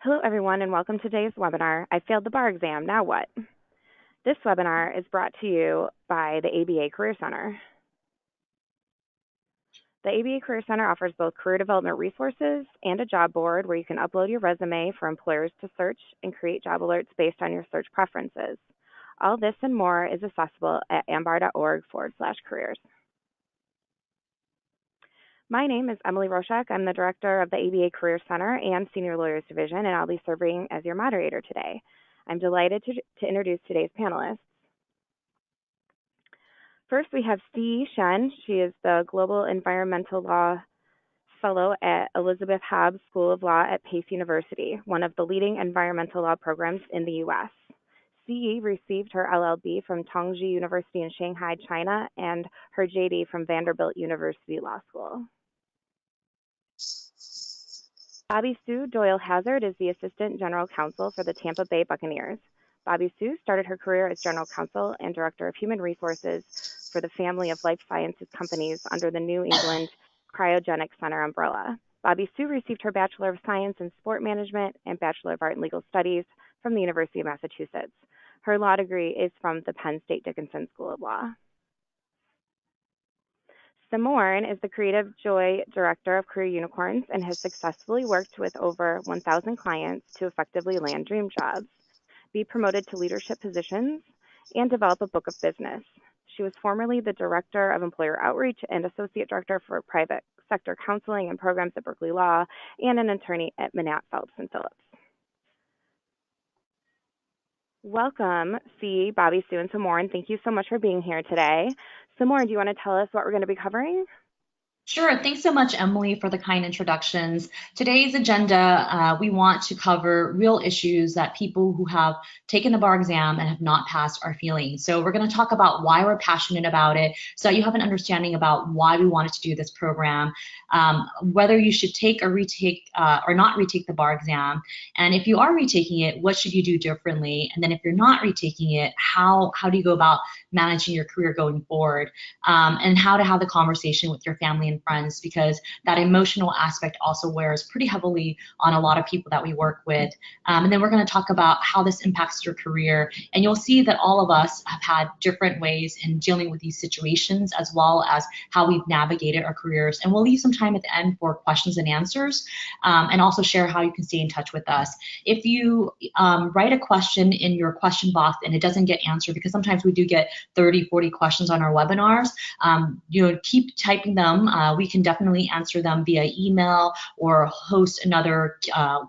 Hello, everyone, and welcome to today's webinar, I Failed the Bar Exam, Now What? This webinar is brought to you by the ABA Career Center. The ABA Career Center offers both career development resources and a job board where you can upload your resume for employers to search and create job alerts based on your search preferences. All this and more is accessible at ambar.org/careers. My name is Emily Roschek. I'm the director of the ABA Career Center and Senior Lawyers Division, and I'll be serving as your moderator today. I'm delighted to introduce today's panelists. First, we have Siyi Shen. She is the Global Environmental Law Fellow at Elizabeth Hobbs School of Law at Pace University, one of the leading environmental law programs in the U.S. Siyi received her LLB from Tongji University in Shanghai, China, and her JD from Vanderbilt University Law School. Bobbi-Sue Doyle-Hazard is the Assistant General Counsel for the Tampa Bay Buccaneers. Bobbi-Sue started her career as General Counsel and Director of Human Resources for the family of life sciences companies under the New England Cryogenic Center umbrella. Bobbi-Sue received her Bachelor of Science in Sport Management and Bachelor of Art in Legal Studies from the University of Massachusetts. Her law degree is from the Penn State Dickinson School of Law. Samorn is the Creative Joy Director of Career Unicorns and has successfully worked with over 1,000 clients to effectively land dream jobs, be promoted to leadership positions, and develop a book of business. She was formerly the Director of Employer Outreach and Associate Director for Private Sector Counseling and Programs at Berkeley Law, and an attorney at Manat, Phelps & Phillips. Welcome, Siyi, Bobbi-Sue, and Samorn. Thank you so much for being here today. Samorn, do you want to tell us what we're going to be covering? Sure. Thanks so much, Emily, for the kind introductions. Today's agenda, we want to cover real issues that people who have taken the bar exam and have not passed are feeling. So we're going to talk about why we're passionate about it, so that you have an understanding about why we wanted to do this program, whether you should take or retake or not retake the bar exam, and if you are retaking it, what should you do differently? And then if you're not retaking it, how do you go about managing your career going forward, and how to have the conversation with your family and friends, because that emotional aspect also wears pretty heavily on a lot of people that we work with. And then we're going to talk about how this impacts your career, and you'll see that all of us have had different ways in dealing with these situations, as well as how we've navigated our careers. And we'll leave some time at the end for questions and answers, and also share how you can stay in touch with us. If you write a question in your question box and it doesn't get answered, because sometimes we do get 30, 40 questions on our webinars, keep typing them. We can definitely answer them via email or host another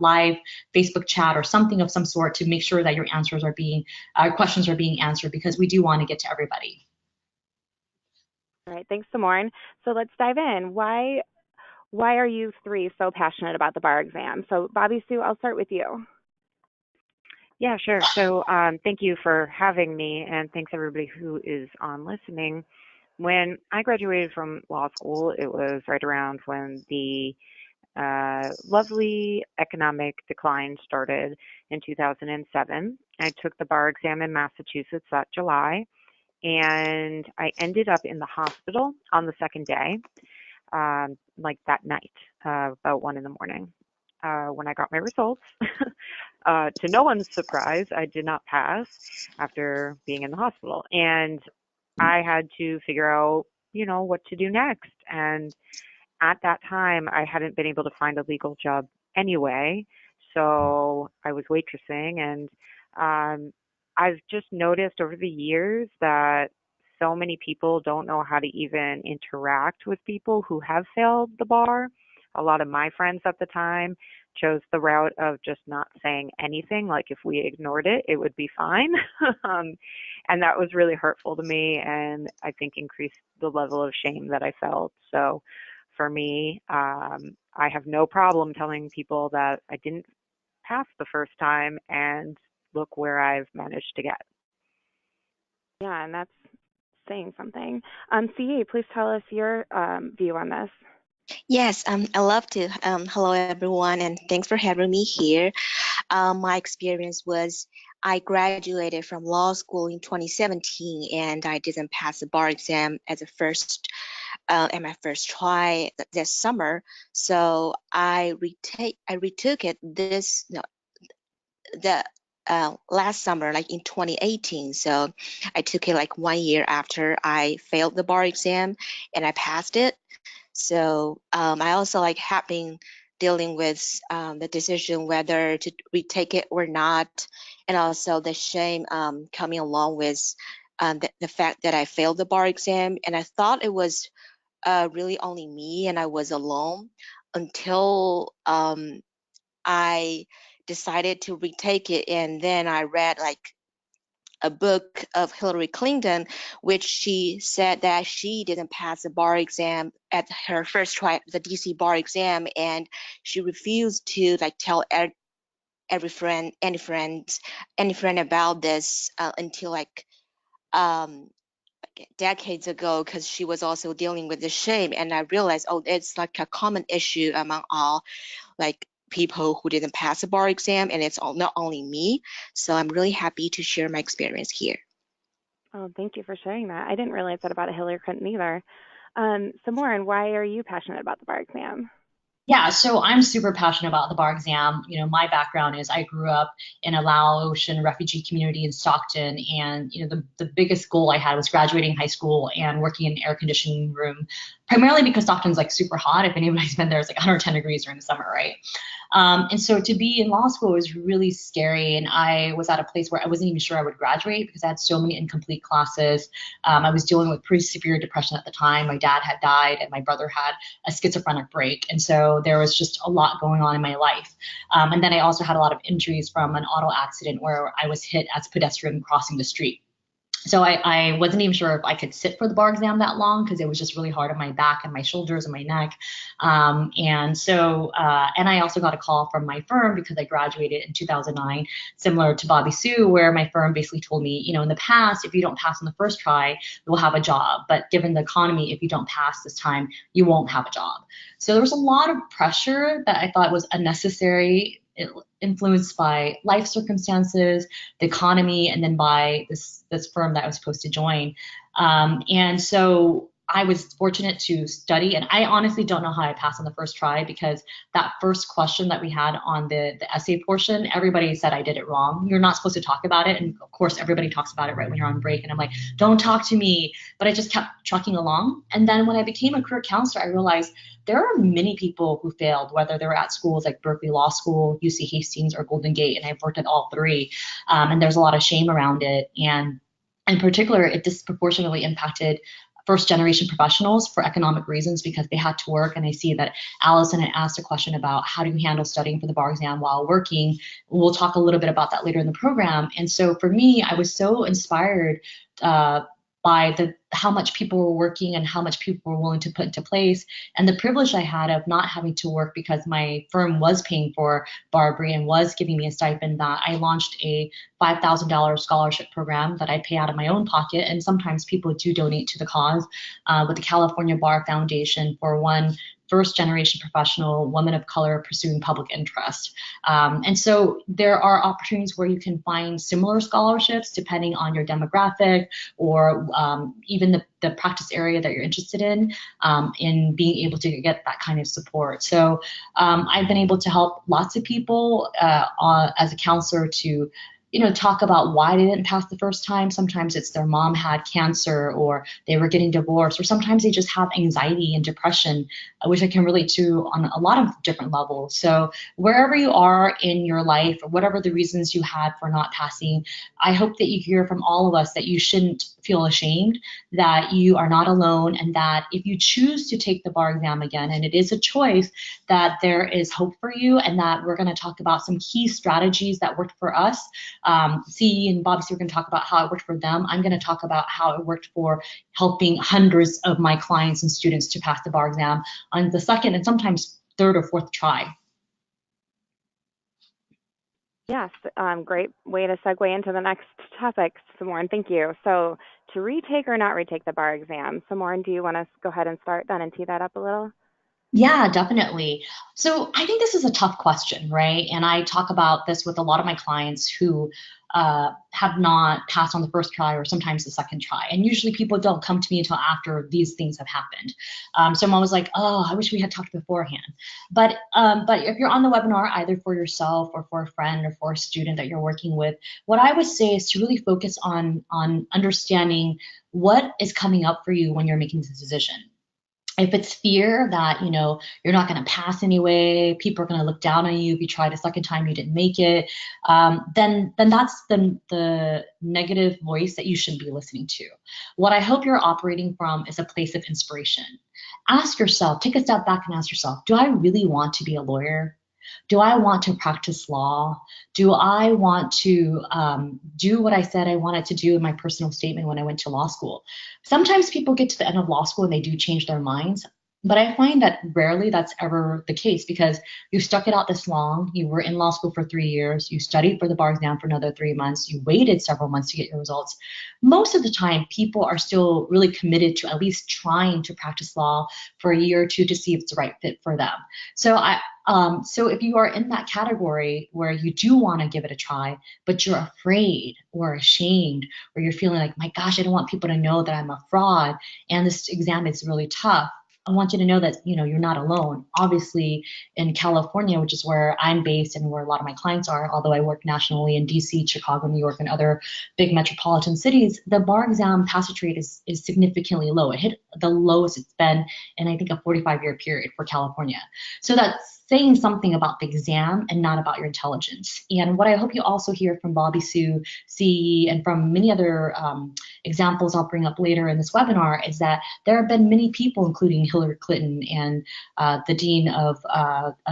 live Facebook chat or something of some sort to make sure that your questions are being answered, because we do want to get to everybody. All right, thanks, Samorn. So let's dive in. Why are you three so passionate about the bar exam? So Bobbi-Sue, I'll start with you. Yeah, sure. So thank you for having me, and thanks everybody who is on listening. When I graduated from law school, it was right around when the lovely economic decline started in 2007. I took the bar exam in Massachusetts that July, and I ended up in the hospital on the second day, like that night, about 1 in the morning. When I got my results, to no one's surprise, I did not pass after being in the hospital. And I had to figure out, what to do next. And at that time, I hadn't been able to find a legal job anyway. So I was waitressing. And I've just noticed over the years that so many people don't know how to even interact with people who have failed the bar. A lot of my friends at the time chose the route of just not saying anything. Like if we ignored it, it would be fine. And that was really hurtful to me, and I think increased the level of shame that I felt. So for me, I have no problem telling people that I didn't pass the first time, and look where I've managed to get. Yeah, and that's saying something. Siyi, please tell us your view on this. Yes, I love to. Hello, everyone, and thanks for having me here. My experience was I graduated from law school in 2017, and I didn't pass the bar exam at my first try this summer. So I retook it the last summer, like in 2018. So I took it like 1 year after I failed the bar exam, and I passed it. So I also like have been dealing with the decision whether to retake it or not, and also the shame coming along with the fact that I failed the bar exam. And I thought it was really only me and I was alone until I decided to retake it. And then I read like a book of Hillary Clinton, which she said that she didn't pass the bar exam at her first try, the DC bar exam, and she refused to like tell any friend about this until like um decades ago, because she was also dealing with the shame. And I realized, oh, it's like a common issue among all like people who didn't pass the bar exam, and it's not only me. So I'm really happy to share my experience here. Oh, thank you for sharing that. I didn't realize that about Hillary Clinton either. Samorn, why are you passionate about the bar exam? Yeah, so I'm super passionate about the bar exam. My background is I grew up in a Laotian refugee community in Stockton, and the biggest goal I had was graduating high school and working in an air conditioning room, primarily because Stockton's like super hot. If anybody's been there, it's like 110 degrees during the summer, right? And so to be in law school was really scary, and I was at a place where I wasn't even sure I would graduate because I had so many incomplete classes. I was dealing with pretty severe depression at the time. My dad had died, and my brother had a schizophrenic break. And so there was just a lot going on in my life. And then I also had a lot of injuries from an auto accident where I was hit as a pedestrian crossing the street. So I wasn't even sure if I could sit for the bar exam that long because it was just really hard on my back and my shoulders and my neck. And I also got a call from my firm because I graduated in 2009, similar to Bobbi-Sue, where my firm basically told me, in the past, if you don't pass on the first try, you'll have a job. But given the economy, if you don't pass this time, you won't have a job. So there was a lot of pressure that I thought was unnecessary, influenced by life circumstances, the economy, and then by this firm that I was supposed to join. And so I was fortunate to study, and I honestly don't know how I passed on the first try because that first question that we had on the essay portion, everybody said I did it wrong. You're not supposed to talk about it. And of course, everybody talks about it right when you're on break. And I'm like, don't talk to me. But I just kept trucking along. And then when I became a career counselor, I realized there are many people who failed, whether they were at schools like Berkeley Law School, UC Hastings, or Golden Gate, and I've worked at all three. And there's a lot of shame around it. And in particular, it disproportionately impacted first generation professionals for economic reasons because they had to work. And I see that Allison had asked a question about how do you handle studying for the bar exam while working. We'll talk a little bit about that later in the program. And so for me, I was so inspired by how much people were working and how much people were willing to put into place, and the privilege I had of not having to work because my firm was paying for Barbary and was giving me a stipend, that I launched a $5,000 scholarship program that I pay out of my own pocket, and sometimes people do donate to the cause, with the California Bar Foundation for one first generation professional woman of color pursuing public interest. And so there are opportunities where you can find similar scholarships depending on your demographic or even the practice area that you're interested in being able to get that kind of support. So I've been able to help lots of people as a counselor to talk about why they didn't pass the first time. Sometimes it's their mom had cancer or they were getting divorced, or sometimes they just have anxiety and depression, which I can relate to on a lot of different levels. So wherever you are in your life, or whatever the reasons you had for not passing, I hope that you hear from all of us that you shouldn't feel ashamed, that you are not alone, and that if you choose to take the bar exam again, and it is a choice, that there is hope for you, and that we're going to talk about some key strategies that worked for us. Siyi and Bobbi-Sue are going to talk about how it worked for them. I'm going to talk about how it worked for helping hundreds of my clients and students to pass the bar exam on the second and sometimes third or fourth try. Yes, great way to segue into the next topic, Samorn. Thank you. So to retake or not retake the bar exam, Samorn, do you want to go ahead and start then and tee that up a little? Yeah, definitely. So I think this is a tough question, right? And I talk about this with a lot of my clients who have not passed on the first try or sometimes the second try. And usually people don't come to me until after these things have happened. So I'm always like, oh, I wish we had talked beforehand. But if you're on the webinar, either for yourself or for a friend or for a student that you're working with, what I would say is to really focus on understanding what is coming up for you when you're making this decision. If it's fear that you're not going to pass anyway, people are going to look down on you if you tried a second time you didn't make it, then that's the negative voice that you shouldn't be listening to. What I hope you're operating from is a place of inspiration. Ask yourself, take a step back and ask yourself, do I really want to be a lawyer? Do I want to practice law? Do I want to do what I said I wanted to do in my personal statement when I went to law school? Sometimes people get to the end of law school and they do change their minds. But I find that rarely that's ever the case because you stuck it out this long. You were in law school for 3 years. You studied for the bar exam for another 3 months. You waited several months to get your results. Most of the time, people are still really committed to at least trying to practice law for a year or two to see if it's the right fit for them. So if you are in that category where you do want to give it a try, but you're afraid or ashamed, or you're feeling like, my gosh, I don't want people to know that I'm a fraud and this exam is really tough, I want you to know that you're not alone. Obviously, in California, which is where I'm based and where a lot of my clients are, although I work nationally in DC, Chicago, New York, and other big metropolitan cities, the bar exam passage rate is significantly low. It hit the lowest it's been in, I think, a 45-year period for California. So that's saying something about the exam and not about your intelligence. And what I hope you also hear from Bobbi-Sue, Siyi, and from many other examples I'll bring up later in this webinar is that there have been many people, including Hillary Clinton and the dean of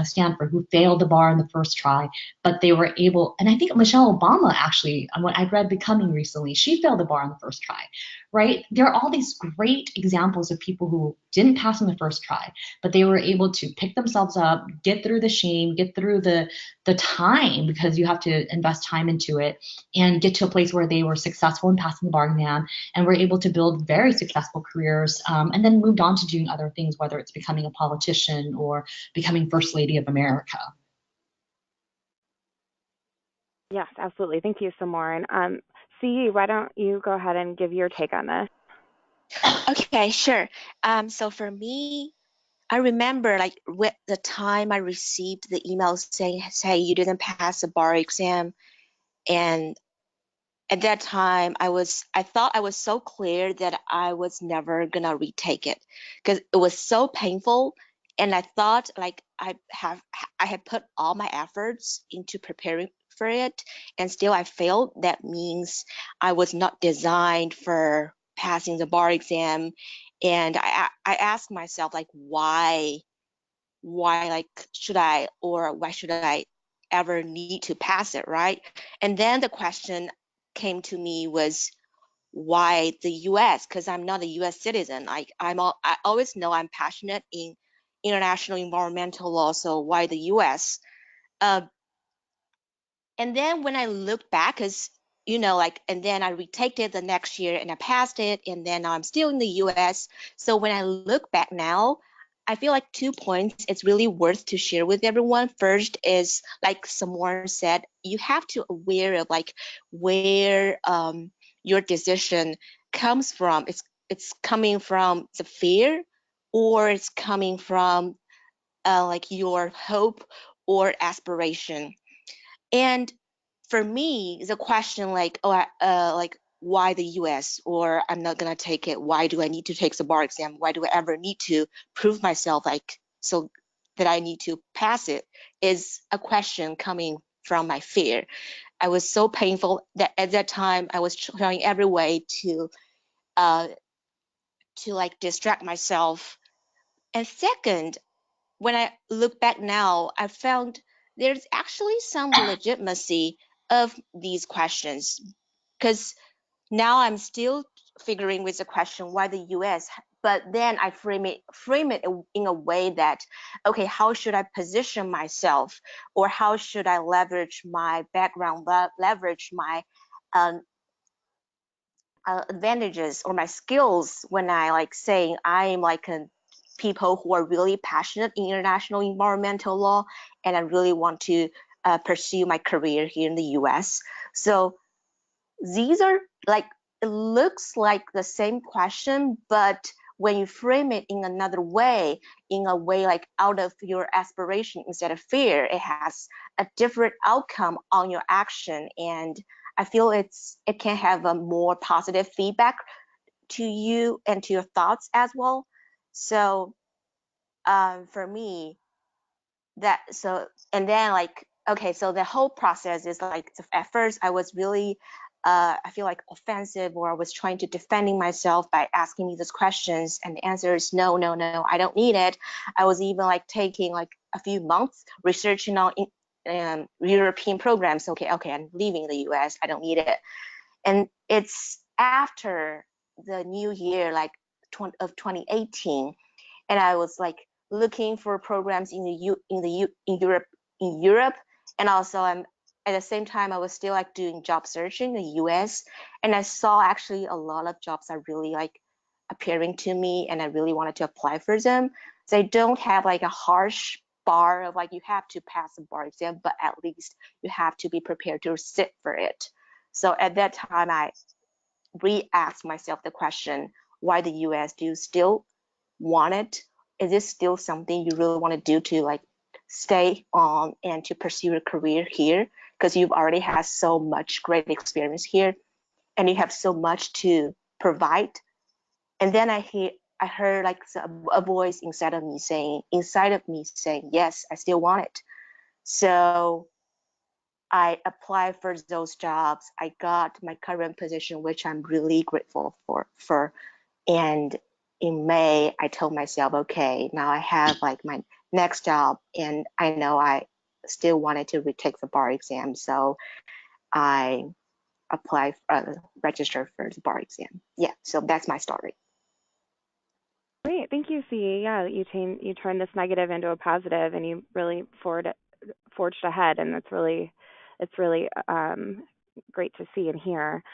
Stanford, who failed the bar in the first try, but they were able, and I think Michelle Obama actually, what I read Becoming recently, she failed the bar on the first try, right? There are all these great examples of people who didn't pass on the first try, but they were able to pick themselves up, get through the shame, get through the time, because you have to invest time into it, and get to a place where they were successful in passing the bar exam and were able to build very successful careers, and then moved on to doing other things, whether it's becoming a politician or becoming First Lady of America. Yes, absolutely. Thank you, Samorn. Siyi, why don't you go ahead and give your take on this? Okay, sure. So for me, I remember like with the time I received the email saying, "Hey, you didn't pass the bar exam," and at that time I thought I was so clear that I was never gonna retake it because it was so painful, and I thought like I had put all my efforts into preparing for it, and still I failed. That means I was not designed for passing the bar exam, and I asked myself like why like should I, or why should I ever need to pass it, right? And then the question came to me was why the US? Because I'm not a US citizen. I always know I'm passionate in international environmental law, so why the US? Uh, and then when I looked back, because like, and then I retaked it the next year and I passed it, and then now I'm still in the US. So when I look back now, I feel like 2 points it's really worth to share with everyone. First is, like someone said, you have to aware of like where your decision comes from. It's coming from the fear, or it's coming from like your hope or aspiration. And for me, the question like, like why the US, or I'm not gonna take it. Why do I need to take the bar exam? Why do I ever need to prove myself like so that I need to pass it? Is a question coming from my fear. I was so painful that at that time I was trying every way uh to like distract myself. And second, when I look back now, I found there's actually some legitimacy of these questions, because now I'm still figuring with the question why the US, but then I frame it in a way that, okay, how should I position myself, or how should I leverage my background, leverage my um, advantages or my skills when I like saying I'm like a people who are really passionate in international environmental law, and I really want to pursue my career here in the US. So these are like, it looks like the same question, but when you frame it in another way, in a way like out of your aspiration instead of fear, it has a different outcome on your action. And I feel it can have a more positive feedback to you and to your thoughts as well. So for me, and then like, okay, so the whole process is like, at first I was really I feel like offensive, or I was trying to defending myself by asking me these questions, and the answer is no, no, no, I don't need it. I was even like taking like a few months researching on European programs. Okay, I'm leaving the US, I don't need it. And it's after the new year, like of 2018, and I was like looking for programs in Europe, and also I'm at the same time I was still like doing job searching in the US, and I saw actually a lot of jobs are really like appearing to me, and I really wanted to apply for them. They don't have like a harsh bar of like you have to pass the bar exam, but at least you have to be prepared to sit for it. So at that time I re-asked myself the question, why the US? Do you still want it? Is this still something you really want to do to like stay on and to pursue your career here? Because you've already had so much great experience here, and you have so much to provide. And then I heard like a voice inside of me saying, yes, I still want it. So I applied for those jobs. I got my current position, which I'm really grateful for. And in May, I told myself, okay, now I have like my next job, and I know I still wanted to retake the bar exam. So I applied, registered for the bar exam. Yeah, so that's my story. Great, thank you, Siyi. Yeah, you turned this negative into a positive, and you really forged ahead, and it's really great to see and hear.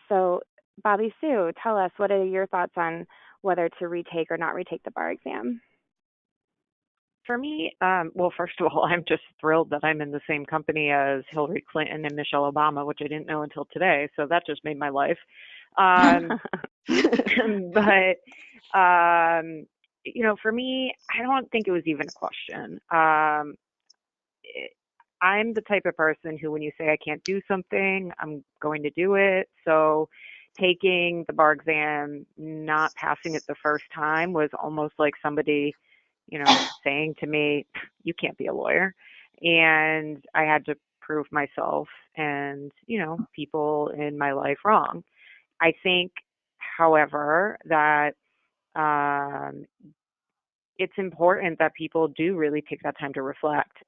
So, Bobbi-Sue, tell us, what are your thoughts on whether to retake or not retake the bar exam? For me, well, first of all, I'm just thrilled that I'm in the same company as Hillary Clinton and Michelle Obama, which I didn't know until today. So that just made my life. But, for me, I don't think it was even a question. I'm the type of person who, when you say I can't do something, I'm going to do it. So taking the bar exam, not passing it the first time was almost like somebody, saying to me, you can't be a lawyer. And I had to prove myself and, people in my life wrong. I think, however, that it's important that people do really take that time to reflect.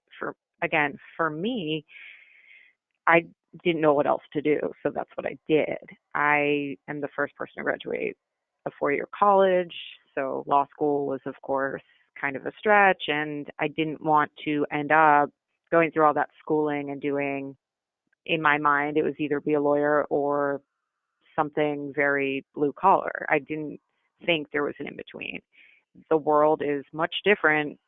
For me, I didn't know what else to do, so that's what I did. I am the first person to graduate a 4-year college, so law school was, of course, kind of a stretch, and I didn't want to end up going through all that schooling and doing, in my mind, it was either be a lawyer or something very blue collar. I didn't think there was an in-between. The world is much different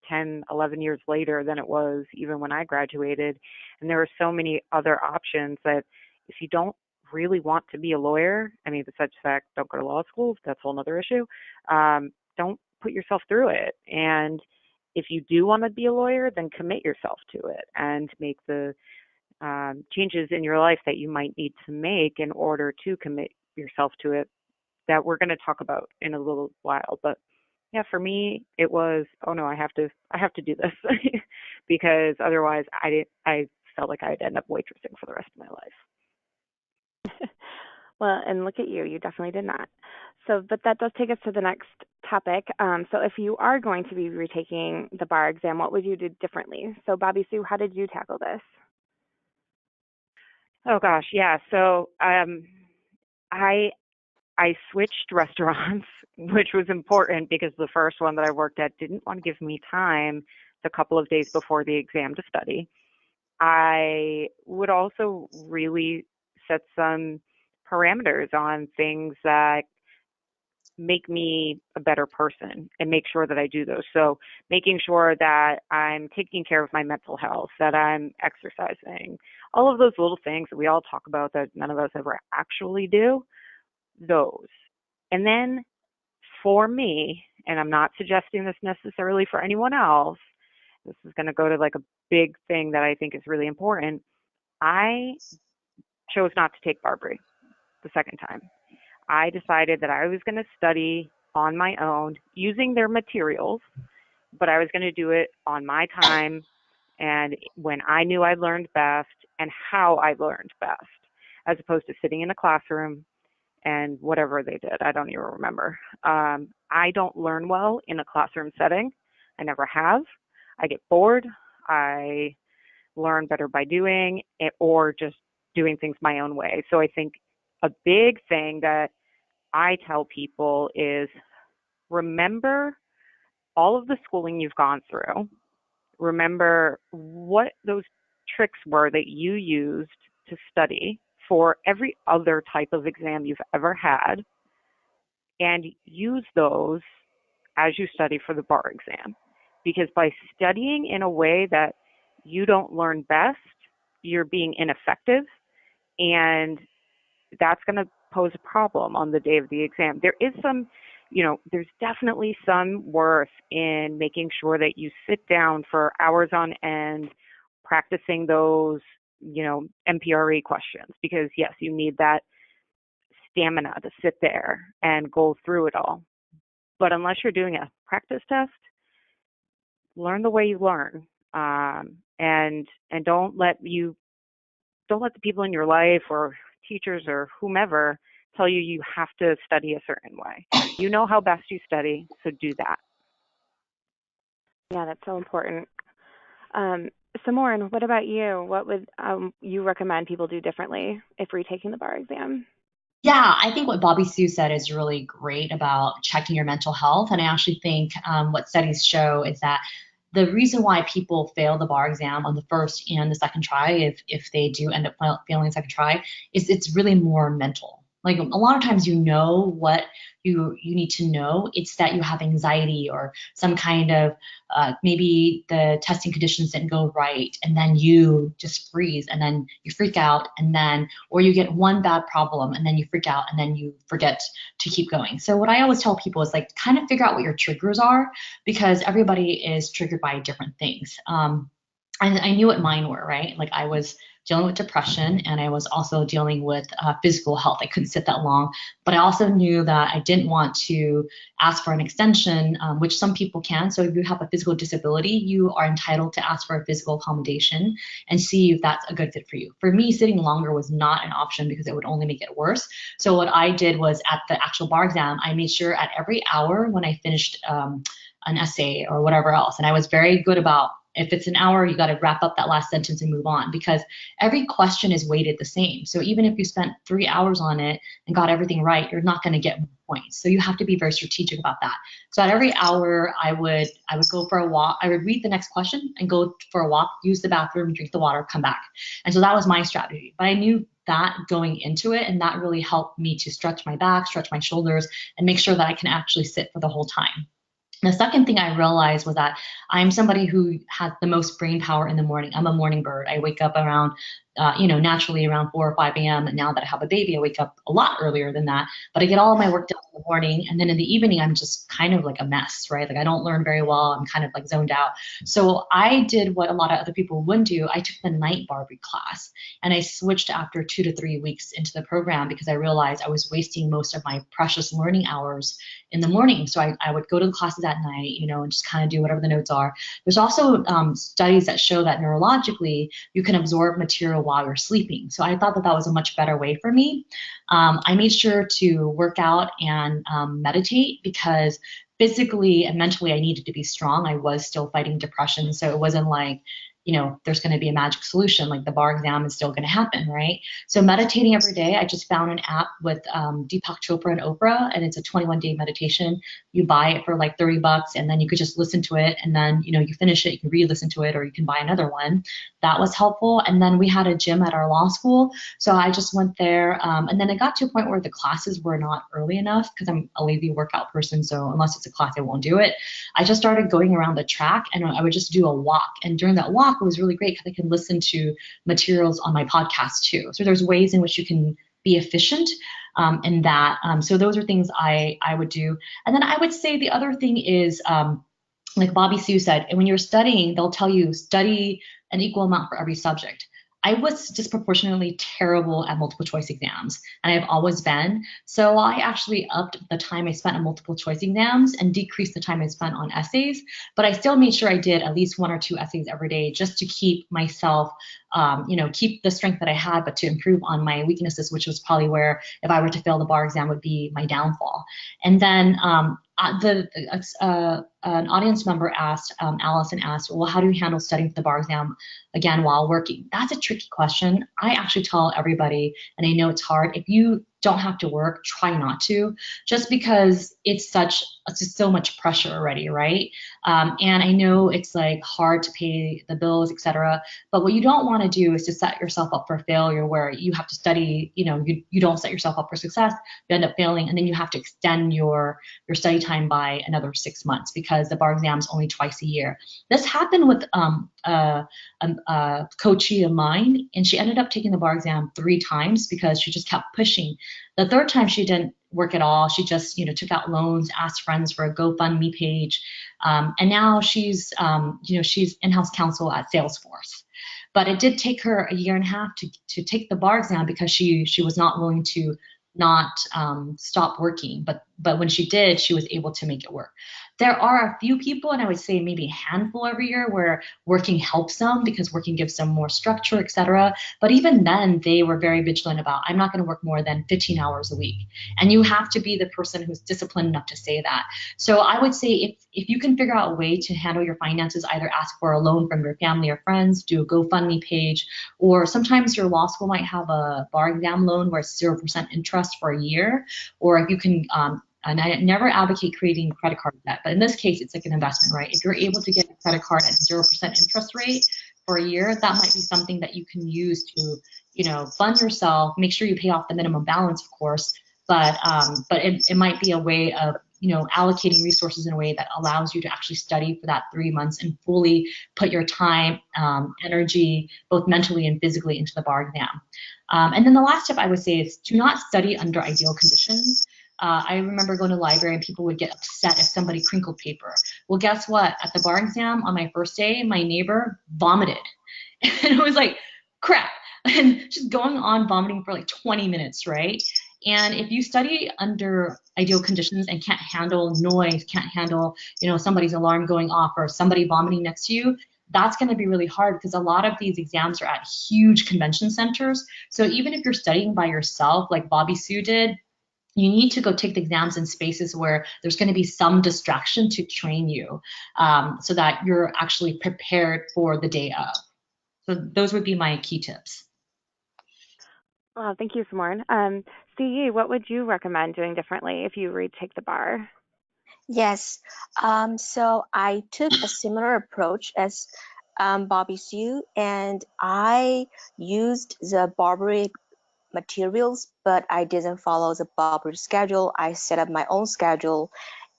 10, 11 years later than it was even when I graduated. And there are so many other options that if you don't really want to be a lawyer, besides the fact, don't go to law school, that's a whole other issue, don't put yourself through it. And if you do want to be a lawyer, then commit yourself to it and make the changes in your life that you might need to make in order to commit yourself to it, that we're going to talk about in a little while. But yeah, for me, it was, oh no, I have to do this because otherwise I felt like I'd end up waitressing for the rest of my life. Well, and look at you definitely did not. So, but that does take us to the next topic. So if you are going to be retaking the bar exam, what would you do differently? So Bobbi-Sue, how did you tackle this? Oh gosh, yeah. So I switched restaurants, which was important because the first one that I worked at didn't want to give me time the couple of days before the exam to study. I would also really set some parameters on things that make me a better person and make sure that I do those. So making sure that I'm taking care of my mental health, that I'm exercising, all of those little things that we all talk about that none of us ever actually do, those. And then for me, and I'm not suggesting this necessarily for anyone else, this is going to go to like a big thing that I think is really important. I chose not to take Barbary the second time. I decided that I was going to study on my own using their materials, but I was going to do it on my time and when I knew I learned best and how I learned best, as opposed to sitting in a classroom and whatever they did. I don't even remember. I don't learn well in a classroom setting. I never have. I get bored. I learn better by doing it or just doing things my own way. So I think a big thing that I tell people is remember all of the schooling you've gone through. Remember what those tricks were that you used to study for every other type of exam you've ever had, and use those as you study for the bar exam. Because by studying in a way that you don't learn best, you're being ineffective, and that's going to pose a problem on the day of the exam. There is some, there's definitely some worth in making sure that you sit down for hours on end practicing those, MPRE questions, because yes, you need that stamina to sit there and go through it all. But unless you're doing a practice test, learn the way you learn, and don't let the people in your life or teachers or whomever tell you have to study a certain way. You know how best you study, so do that. Yeah, that's so important. Samorn, what about you? What would you recommend people do differently if retaking the bar exam? Yeah, I think what Bobbi-Sue said is really great about checking your mental health. And I actually think what studies show is that the reason why people fail the bar exam on the first and the second try, if they do end up failing the second try, is it's really more mental. Like a lot of times what you need to know. It's that you have anxiety or some kind of maybe the testing conditions didn't go right, and then you just freeze, and then you freak out, and then or you get one bad problem, and then you freak out, and then you forget to keep going. So what I always tell people is like kind of figure out what your triggers are, because everybody is triggered by different things. I knew what mine were, right? Like I was dealing with depression, and I was also dealing with physical health. I couldn't sit that long, but I also knew that I didn't want to ask for an extension, which some people can. So if you have a physical disability, you are entitled to ask for a physical accommodation and see if that's a good fit for you. For me, sitting longer was not an option because it would only make it worse. So what I did was at the actual bar exam, I made sure at every hour when I finished an essay or whatever else, and I was very good about if it's an hour, you got to wrap up that last sentence and move on, because every question is weighted the same. So even if you spent 3 hours on it and got everything right, you're not going to get points. So you have to be very strategic about that. So at every hour, I would go for a walk. I would read the next question and go for a walk, use the bathroom, drink the water, come back. And so that was my strategy. But I knew that going into it, and that really helped me to stretch my back, stretch my shoulders, and make sure that I can actually sit for the whole time. The second thing I realized was that I'm somebody who has the most brain power in the morning. I'm a morning bird. I wake up around, naturally around 4 or 5 a.m. And now that I have a baby, I wake up a lot earlier than that. But I get all of my work done in the morning. And then in the evening, I'm just kind of like a mess, right? Like I don't learn very well. I'm kind of like zoned out. So I did what a lot of other people wouldn't do. I took the night Barbie class, and I switched after 2 to 3 weeks into the program because I realized I was wasting most of my precious learning hours in the morning. So I would go to the classes at night, and just kind of do whatever the notes are. There's also studies that show that neurologically you can absorb material while you're sleeping. So I thought that was a much better way for me. I made sure to work out and meditate, because physically and mentally I needed to be strong. I was still fighting depression. So it wasn't like, there's going to be a magic solution, like the bar exam is still going to happen, right? So meditating every day, I just found an app with Deepak Chopra and Oprah, and it's a 21-day meditation. You buy it for like $30, and then you could just listen to it, and then you finish it, you can re-listen to it, or you can buy another one. That was helpful. And then we had a gym at our law school, so I just went there, and then it got to a point where the classes were not early enough, because I'm a lazy workout person, so unless it's a class, I won't do it. I just started going around the track, and I would just do a walk, and during that walk, it was really great because I could listen to materials on my podcast too. So there's ways in which you can be efficient in that. So those are things I would do. And then I would say the other thing is, like Bobbi-Sue said, and when you're studying, they'll tell you study an equal amount for every subject. I was disproportionately terrible at multiple choice exams, and I've always been. So I actually upped the time I spent on multiple choice exams and decreased the time I spent on essays. But I still made sure I did at least 1 or 2 essays every day, just to keep myself, keep the strength that I had, but to improve on my weaknesses, which was probably where, if I were to fail the bar exam, would be my downfall. And then an audience member asked, Allison asked, well, how do you handle studying for the bar exam again while working? That's a tricky question. I actually tell everybody, and I know it's hard, if you don't have to work, try not to, just because it's just so much pressure already, right? And I know it's like hard to pay the bills, etc. But what you don't want to do is to set yourself up for failure, where you have to study, you don't set yourself up for success, you end up failing, and then you have to extend your study time by another 6 months because the bar exam is only twice a year. This happened with a coachee of mine, and she ended up taking the bar exam 3 times because she just kept pushing. The 3rd time she didn't work at all. She just took out loans, asked friends for a GoFundMe page, and now she's she's in-house counsel at Salesforce. But it did take her a year and a half to take the bar exam because she was not willing to not stop working. But when she did, she was able to make it work. There are a few people, and I would say maybe a handful every year, where working helps them because working gives them more structure, etc. But even then, they were very vigilant about, I'm not going to work more than 15 hours a week. And you have to be the person who's disciplined enough to say that. So I would say if you can figure out a way to handle your finances, either ask for a loan from your family or friends, do a GoFundMe page, or sometimes your law school might have a bar exam loan where it's 0% interest for a year, or if you can, and I never advocate creating credit card debt, but in this case, it's like an investment, right? If you're able to get a credit card at 0% interest rate for a year, that might be something that you can use to, fund yourself. Make sure you pay off the minimum balance, of course, but it might be a way of, allocating resources in a way that allows you to actually study for that 3 months and fully put your time, energy, both mentally and physically, into the bar exam. And then the last tip I would say is to not study under ideal conditions. I remember going to the library and people would get upset if somebody crinkled paper. Well, guess what? At the bar exam on my first day, my neighbor vomited. And it was like, crap. And just going on vomiting for like 20 minutes, right? And if you study under ideal conditions and can't handle noise, can't handle, somebody's alarm going off or somebody vomiting next to you, that's going to be really hard because a lot of these exams are at huge convention centers. So even if you're studying by yourself, like Bobbi-Sue did, you need to go take the exams in spaces where there's going to be some distraction to train you, so that you're actually prepared for the day of. So those would be my key tips. Well, thank you, Samorn. Siyi, what would you recommend doing differently if you retake the bar? Yes. So I took a similar approach as Bobbi-Sue, and I used the barbaric materials, but I didn't follow the barbaric schedule. I set up my own schedule,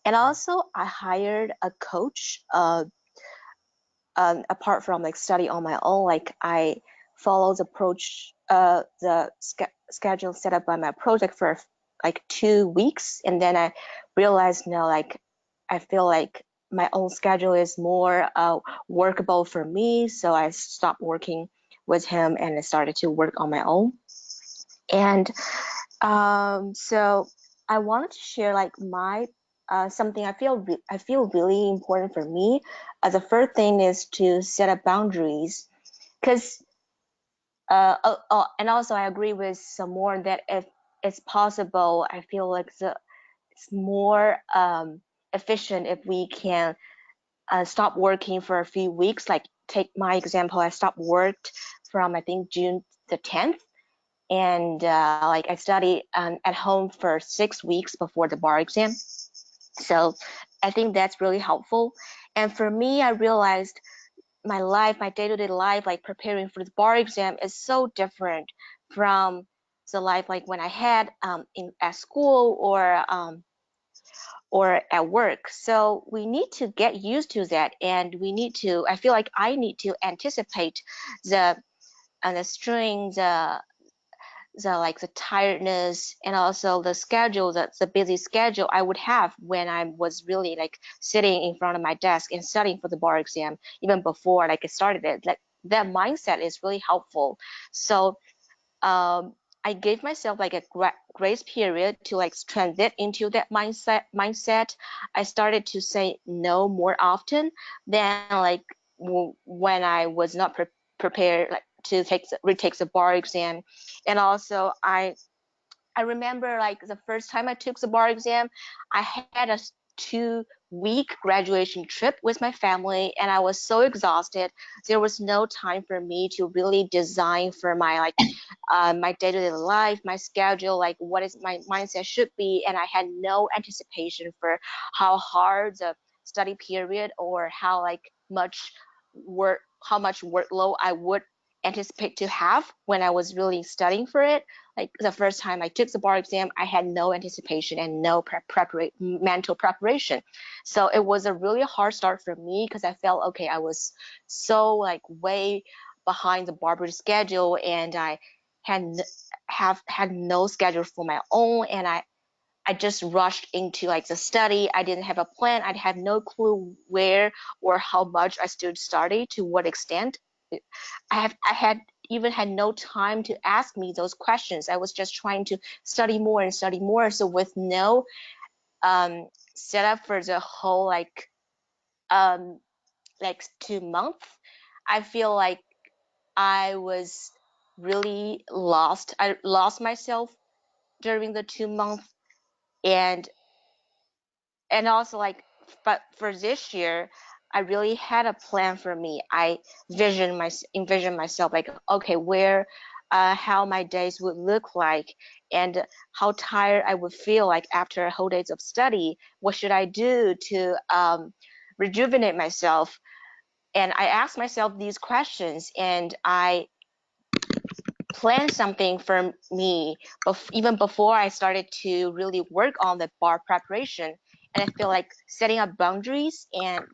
and also I hired a coach. Apart from like study on my own, like I follow the approach, the schedule set up by my project for like 2 weeks, and then I realized now, like I feel like my own schedule is more workable for me, so I stopped working with him and I started to work on my own. And so I wanted to share like my something I feel really important for me. The first thing is to set up boundaries, because and also I agree with Samorn that if it's possible, I feel like it's more efficient if we can stop working for a few weeks, like take my example. I stopped work from, I think, June the 10th. And like I studied at home for 6 weeks before the bar exam. So I think that's really helpful. And for me, I realized my life, my day-to-day life, like preparing for the bar exam is so different from the life like when I had at school or at work. So we need to get used to that, and we need to, I feel like I need to anticipate the strain, the tiredness, and also the schedule, the busy schedule I would have when I was really like sitting in front of my desk and studying for the bar exam, even before like I started it. Like that mindset is really helpful. So I gave myself like a grace period to like transit into that mindset. I started to say no more often than like when I was not prepared like to retake the bar exam. And also I remember like the first time I took the bar exam, I had a 2-week graduation trip with my family, and I was so exhausted. There was no time for me to really design for my like my day-to-day life, my schedule, like what is my mindset should be. And I had no anticipation for how hard the study period or how much workload I would anticipate to have when I was really studying for it. Like the first time I took the bar exam, I had no anticipation and no mental preparation. So it was a really hard start for me because I felt, okay, I was so like way behind the barber schedule, and I have had no schedule for my own, and I just rushed into like the study. I didn't have a plan. I had no clue where or how much I should study, to what extent. I had even had no time to ask me those questions. I was just trying to study more and study more. So with no setup for the whole um 2 months, I feel like I was really lost. I lost myself during the 2 months. And also like, but for this year, I really had a plan for me. I envisioned myself like, okay, where how my days would look like, and how tired I would feel like after a whole days of study. What should I do to rejuvenate myself? And I asked myself these questions, and I planned something for me even before I started to really work on the bar preparation. And I feel like setting up boundaries and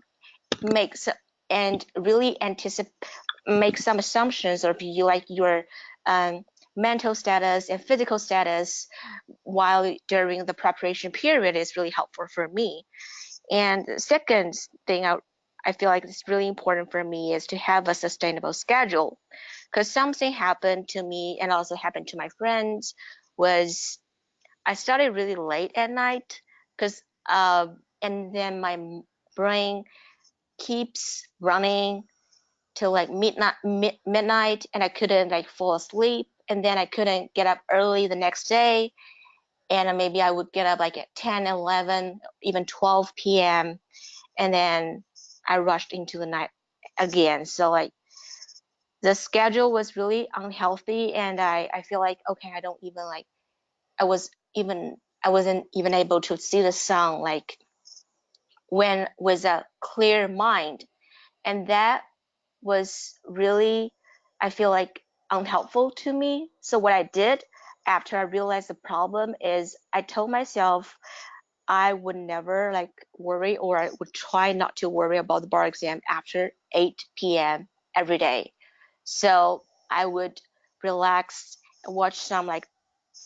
makes and really make some assumptions of you, like your um, mental status and physical status while during the preparation period, is really helpful for me. And the second thing I feel like it's really important for me is to have a sustainable schedule, because something happened to me and also happened to my friends. Was I started really late at night, because and then my brain keeps running till like midnight, and I couldn't like fall asleep, and then I couldn't get up early the next day, and maybe I would get up like at 10, 11, even 12 p.m. and then I rushed into the night again. So like the schedule was really unhealthy, and I feel like, okay, I don't even like I wasn't even able to see the sun like when with a clear mind. And that was really, I feel like, unhelpful to me. So what I did after I realized the problem is I told myself I would never like worry, or I would try not to worry about the bar exam after 8 p.m. every day. So I would relax and watch some like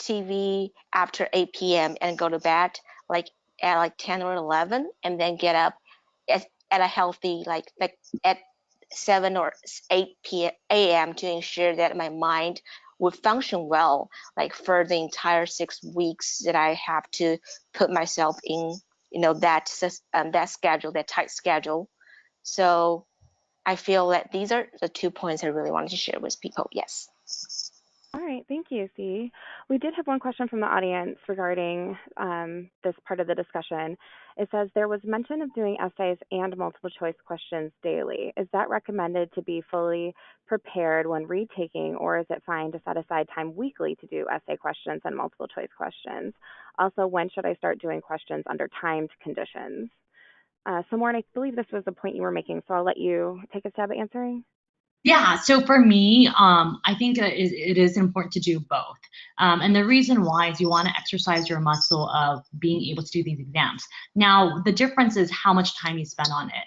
TV after 8 p.m. and go to bed like at like 10 or 11, and then get up at a healthy like at 7 or 8 a.m. to ensure that my mind would function well, like for the entire 6 weeks that I have to put myself in, that schedule, that tight schedule. So I feel that these are the 2 points I really wanted to share with people. Yes. All right, thank you, Siyi. We did have one question from the audience regarding this part of the discussion. It says there was mention of doing essays and multiple choice questions daily. Is that recommended to be fully prepared when retaking, or is it fine to set aside time weekly to do essay questions and multiple choice questions? Also, when should I start doing questions under timed conditions? Samorn, I believe this was the point you were making, so I'll let you take a stab at answering. Yeah, so for me, I think it is important to do both. And the reason why is you want to exercise your muscle of being able to do these exams. Now, the difference is how much time you spend on it.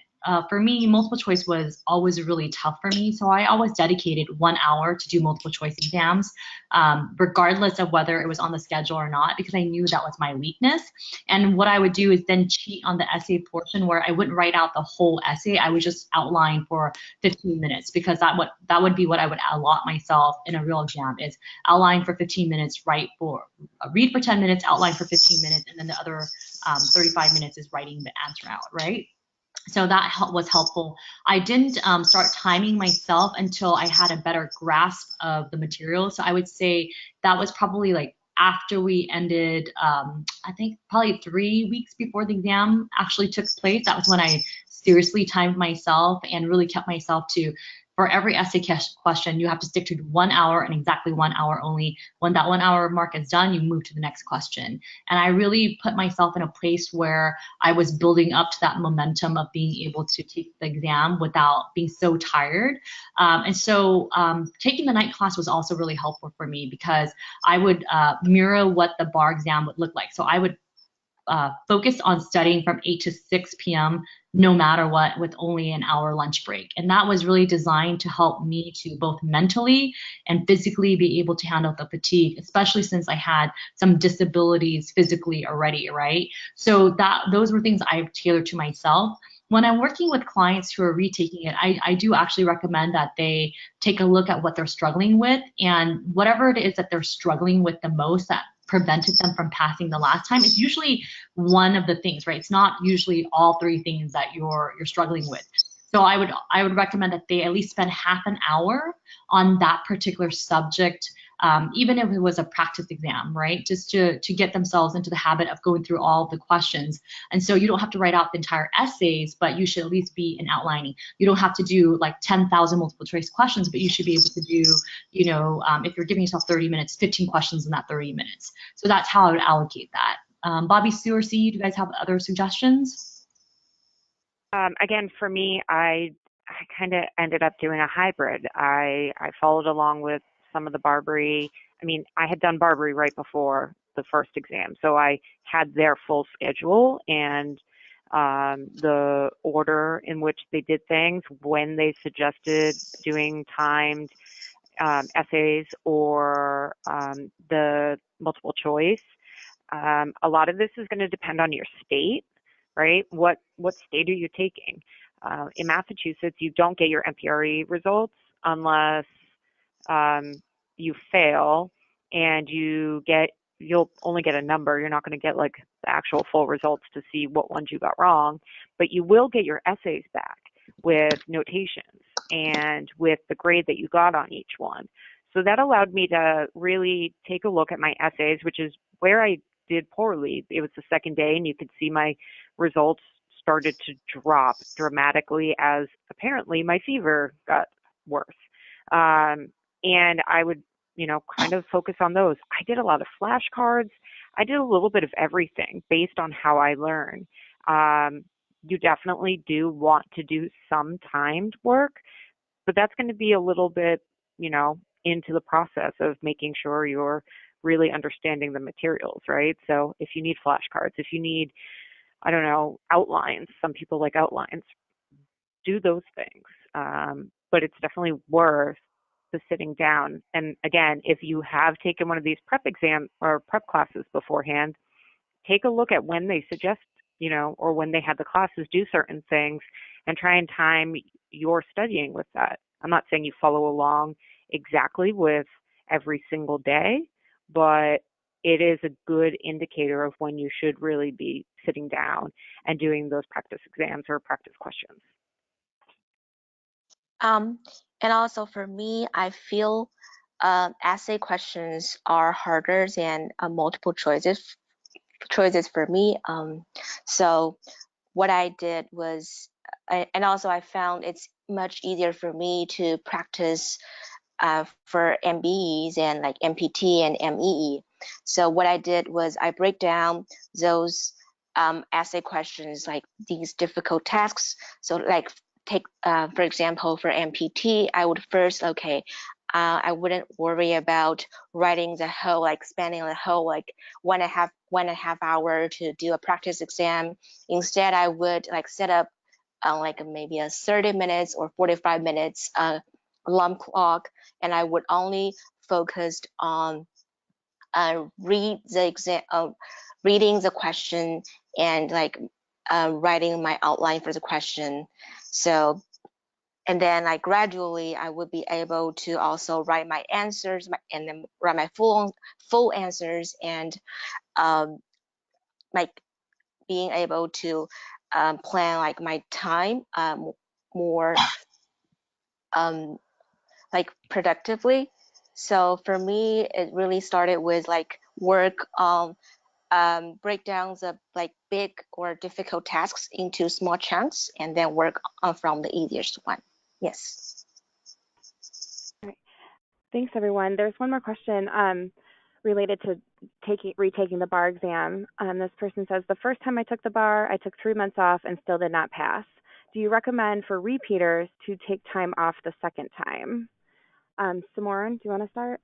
For me, multiple choice was always really tough for me. So I always dedicated 1 hour to do multiple choice exams, regardless of whether it was on the schedule or not, because I knew that was my weakness. And what I would do is then cheat on the essay portion where I wouldn't write out the whole essay. I would just outline for 15 minutes because that would be what I would allot myself in a real exam is outline for 15 minutes, read for 10 minutes, outline for 15 minutes, and then the other 35 minutes is writing the answer out, right? So that was helpful. I didn't start timing myself until I had a better grasp of the material. So I would say that was probably like after we ended, I think probably 3 weeks before the exam actually took place. That was when I seriously timed myself and really kept myself to, for every essay question, you have to stick to 1 hour and exactly 1 hour only. When that 1 hour mark is done, you move to the next question. And I really put myself in a place where I was building up to that momentum of being able to take the exam without being so tired. And so taking the night class was also really helpful for me because I would mirror what the bar exam would look like. So I would focus on studying from 8 to 6 p.m. no matter what, with only an hour lunch break. And that was really designed to help me to both mentally and physically be able to handle the fatigue, especially since I had some disabilities physically already, right? So those were things I've tailored to myself. When I'm working with clients who are retaking it, I do actually recommend that they take a look at what they're struggling with, and whatever it is that they're struggling with the most that prevented them from passing the last time, it's usually one of the things, right? It's not usually all three things that you're struggling with. So I would recommend that they at least spend half an hour on that particular subject, even if it was a practice exam, right? Just to get themselves into the habit of going through all of the questions. And so you don't have to write out the entire essays, but you should at least be in outlining. You don't have to do like 10,000 multiple choice questions, but you should be able to do, if you're giving yourself 30 minutes, 15 questions in that 30 minutes. So that's how I would allocate that. Bobbi-Sue or Siyi, do you guys have other suggestions? Again, for me, I kind of ended up doing a hybrid. I followed along with some of the Barbary. I mean, I had done Barbary right before the first exam, so I had their full schedule and the order in which they did things when they suggested doing timed essays or the multiple choice. A lot of this is going to depend on your state, right? What state are you taking? In Massachusetts, you don't get your MPRE results unless you fail, and you'll only get a number. You're not going to get like the actual full results to see what ones you got wrong, but you will get your essays back with notations and with the grade that you got on each one. So that allowed me to really take a look at my essays, which is where I did poorly. It was the second day, and you could see my results started to drop dramatically as apparently my fever got worse. And I would, kind of focus on those. I did a lot of flashcards. I did a little bit of everything based on how I learn. You definitely do want to do some timed work, but that's going to be a little bit, into the process of making sure you're really understanding the materials, right? So if you need flashcards, if you need, I don't know, outlines, some people like outlines, do those things. But it's definitely worth the sitting down. And again, if you have taken one of these prep exam or prep classes beforehand, take a look at when they suggest, or when they had the classes do certain things and try and time your studying with that. I'm not saying you follow along exactly with every single day, but it is a good indicator of when you should really be sitting down and doing those practice exams or practice questions. And also for me, I feel essay questions are harder than multiple choices for me. So what I did was, and also I found it's much easier for me to practice for MBEs and like MPT and MEE. So what I did was I break down those essay questions, like these difficult tasks. So like take, for example, for MPT, I would first, I wouldn't worry about writing the whole, like spending the whole like one and a half hour to do a practice exam. Instead, I would like set up like maybe a 30 minutes or 45 minutes alarm clock, and I would only focus on reading the question and like writing my outline for the question. So, and then like gradually I would be able to also write my answers and then write my full answers, and like being able to plan like my time more like productively. So for me, it really started with like work on breakdowns of like big or difficult tasks into small chunks, and then work on from the easiest one. Yes. All right. Thanks, everyone. There's one more question related to retaking the bar exam. This person says, the first time I took the bar, I took 3 months off and still did not pass. Do you recommend for repeaters to take time off the second time? Samorn, do you want to start?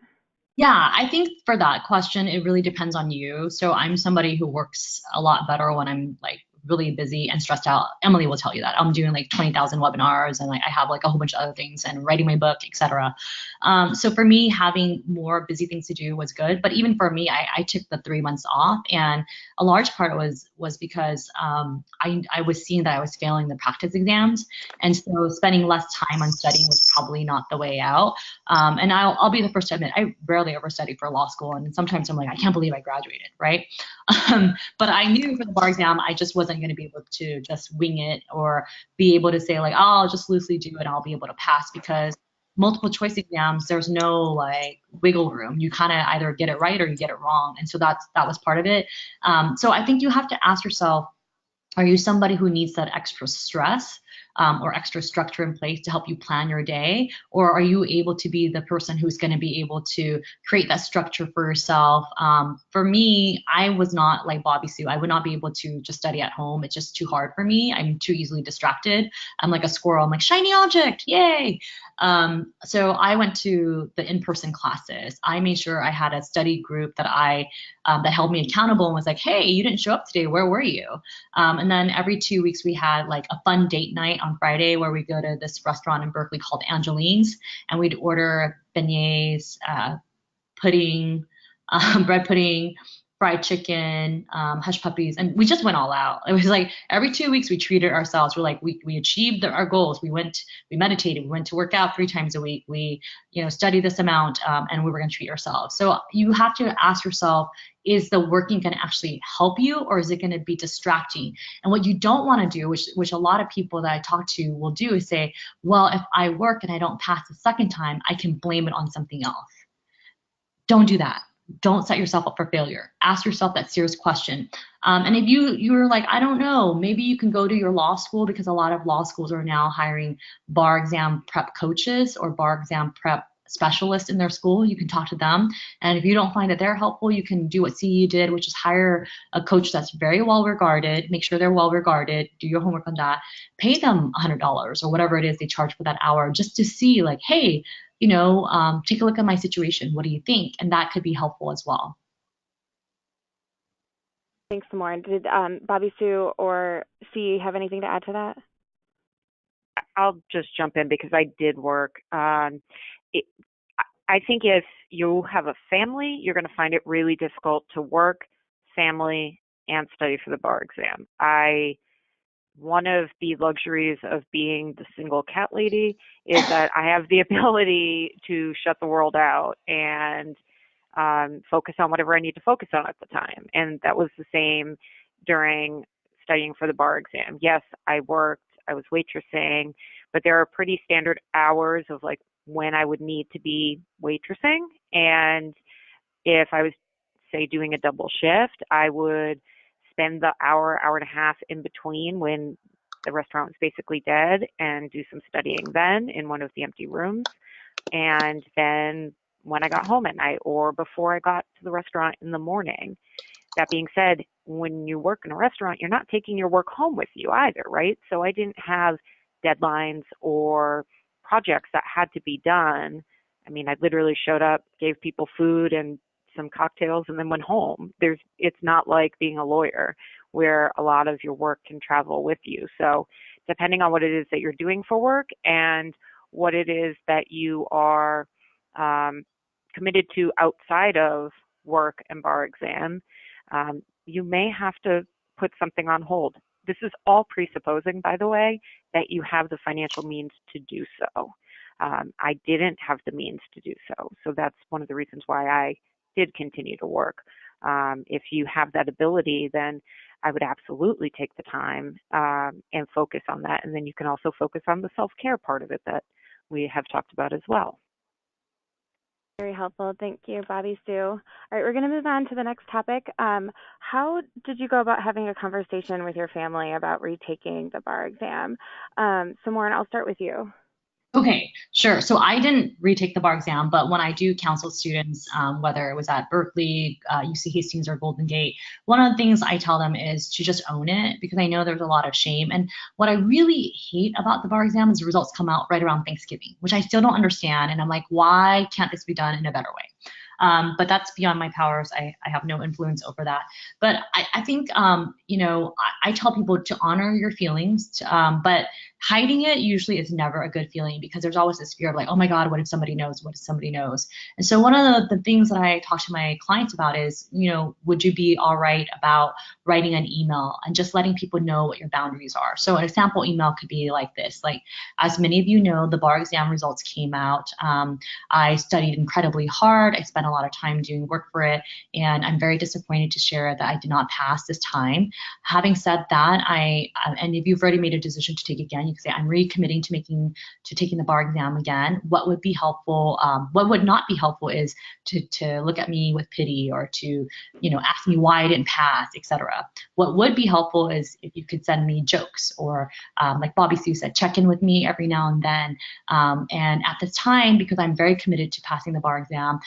Yeah, I think for that question, it really depends on you. So I'm somebody who works a lot better when I'm like really busy and stressed out. Emily will tell you that. I'm doing like 20,000 webinars, and like I have like a whole bunch of other things and writing my book, etc. So for me, having more busy things to do was good. But even for me, I took the 3 months off, and a large part was because I was seeing that I was failing the practice exams, and so spending less time on studying was probably not the way out. And I'll be the first to admit, I rarely ever study for law school. And sometimes I'm like, I can't believe I graduated, right? But I knew for the bar exam, I just wasn't going to be able to just wing it or be able to say like, oh, I'll just loosely do it and I'll be able to pass, because multiple choice exams, there's no like wiggle room. You kind of either get it right or you get it wrong. And so that was part of it. So I think you have to ask yourself, are you somebody who needs that extra stress or extra structure in place to help you plan your day? Or are you able to be the person who's going to be able to create that structure for yourself? For me, I was not like Bobbi-Sue. I would not be able to just study at home. It's just too hard for me. I'm too easily distracted. I'm like a squirrel. I'm like, shiny object, yay. So I went to the in-person classes. I made sure I had a study group that that held me accountable and was like, hey, you didn't show up today. Where were you? And then every 2 weeks we had like a fun date night on Friday where we go to this restaurant in Berkeley called Angeline's, and we'd order beignets, pudding, bread pudding, fried chicken, hush puppies, and we just went all out. It was like every 2 weeks we treated ourselves. We're like, we achieved our goals. We meditated, we went to work out 3 times a week. We, studied this amount, and we were going to treat ourselves. So you have to ask yourself, is the working going to actually help you, or is it going to be distracting? And what you don't want to do, which a lot of people that I talk to will do, is say, well, if I work and I don't pass the second time, I can blame it on something else. Don't do that. Don't set yourself up for failure. Ask yourself that serious question. And if you're like, I don't know, maybe you can go to your law school, because a lot of law schools are now hiring bar exam prep coaches or bar exam prep specialists in their school. You can talk to them. And if you don't find that they're helpful, you can do what Siyi did, which is hire a coach that's very well regarded, make sure they're well regarded, do your homework on that, pay them $100 or whatever it is they charge for that hour, just to see like, hey, take a look at my situation. What do you think? And that could be helpful as well. Thanks, Samorn. Did Bobbi-Sue or Siyi have anything to add to that? I'll just jump in because I did work. I think if you have a family, you're going to find it really difficult to work, family, and study for the bar exam. One of the luxuries of being the single cat lady is that I have the ability to shut the world out and focus on whatever I need to focus on at the time. And that was the same during studying for the bar exam. Yes, I worked, I was waitressing, but there are pretty standard hours of like when I would need to be waitressing. And if I was, say, doing a double shift, I would spend the hour and a half in between when the restaurant was basically dead and do some studying then in one of the empty rooms. And then when I got home at night or before I got to the restaurant in the morning. That being said, when you work in a restaurant, you're not taking your work home with you either, right? So I didn't have deadlines or projects that had to be done. I mean, I literally showed up, gave people food and some cocktails, and then went home. It's not like being a lawyer where a lot of your work can travel with you. So depending on what it is that you're doing for work and what it is that you are committed to outside of work and bar exam, you may have to put something on hold. This is all presupposing, by the way, that you have the financial means to do so. I didn't have the means to do so. So that's one of the reasons why I did continue to work. If you have that ability, then I would absolutely take the time and focus on that. And then you can also focus on the self-care part of it that we have talked about as well. Very helpful. Thank you, Bobbi-Sue. All right, we're going to move on to the next topic. How did you go about having a conversation with your family about retaking the bar exam? Samorn, I'll start with you. Okay, sure. So I didn't retake the bar exam, but when I do counsel students, whether it was at Berkeley, UC Hastings, or Golden Gate, one of the things I tell them is to just own it, because I know there's a lot of shame. And what I really hate about the bar exam is the results come out right around Thanksgiving, which I still don't understand. And I'm like, why can't this be done in a better way? But that's beyond my powers. I have no influence over that. But I think, I tell people to honor your feelings, but hiding it usually is never a good feeling, because there's always this fear of like, oh my God, what if somebody knows? What if somebody knows? And so one of the things that I talk to my clients about is, would you be all right about writing an email and just letting people know what your boundaries are? So an example email could be like this, like, as many of you know, the bar exam results came out. I studied incredibly hard. I spent a lot of time doing work for it, and I'm very disappointed to share that I did not pass this time. Having said that, and if you've already made a decision to take it again, you can say, I'm recommitting to taking the bar exam again. What would be helpful? What would not be helpful is to look at me with pity, or to, ask me why I didn't pass, etc. What would be helpful is if you could send me jokes, or like Bobbi-Sue said, check in with me every now and then. And at this time, because I'm very committed to passing the bar exam,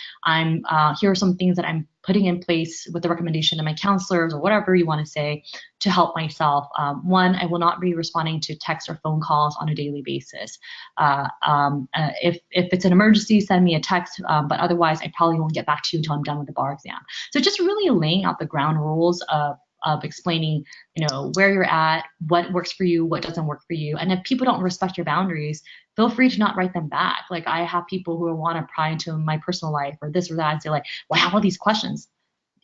here are some things that I'm putting in place with the recommendation of my counselors, or whatever you want to say, to help myself. One, I will not be responding to text or phone calls on a daily basis. If it's an emergency, send me a text, but otherwise I probably won't get back to you until I'm done with the bar exam. So just really laying out the ground rules of explaining, where you're at, what works for you, what doesn't work for you. And if people don't respect your boundaries, feel free to not write them back. Like, I have people who want to pry into my personal life or this or that and say like, well, I have all these questions.